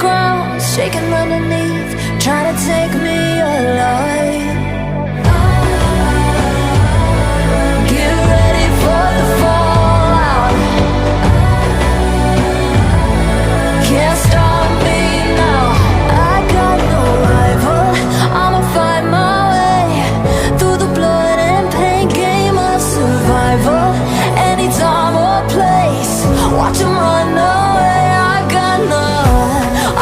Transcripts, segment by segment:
ground shaking underneath, trying to take me alive. Get ready for the fallout. Can't stop me now. I got no rival. I'ma fight my way through the blood and pain game of survival. Any time or place, watch 'em run away. I got none.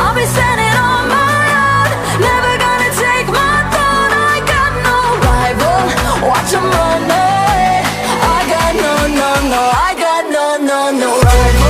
I'll be standing on my own, never gonna take my throne. I got no rival. Watch 'em run away. I got no, no, no. I got no, no, no rival.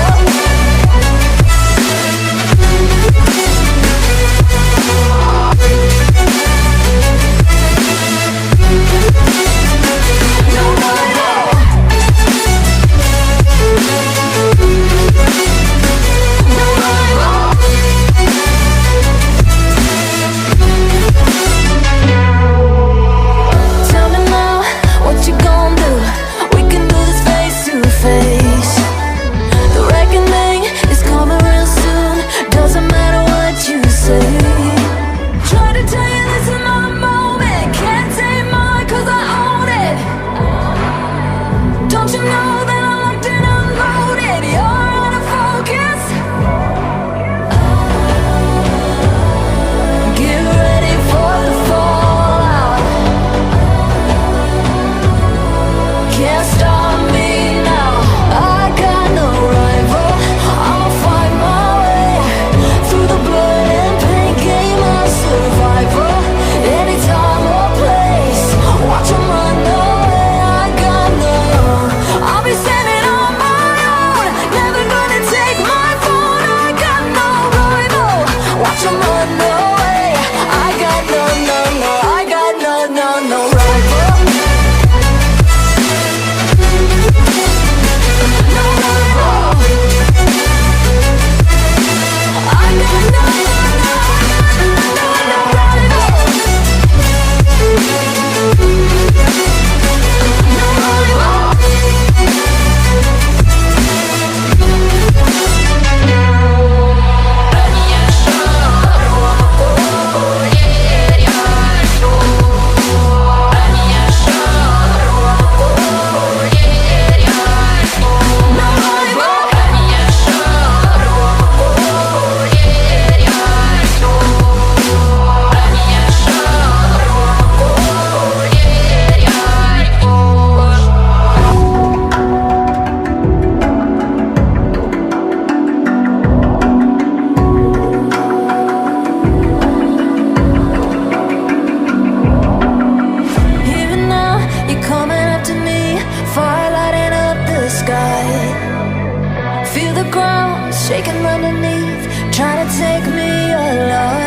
Shaking underneath, trying to take me alive.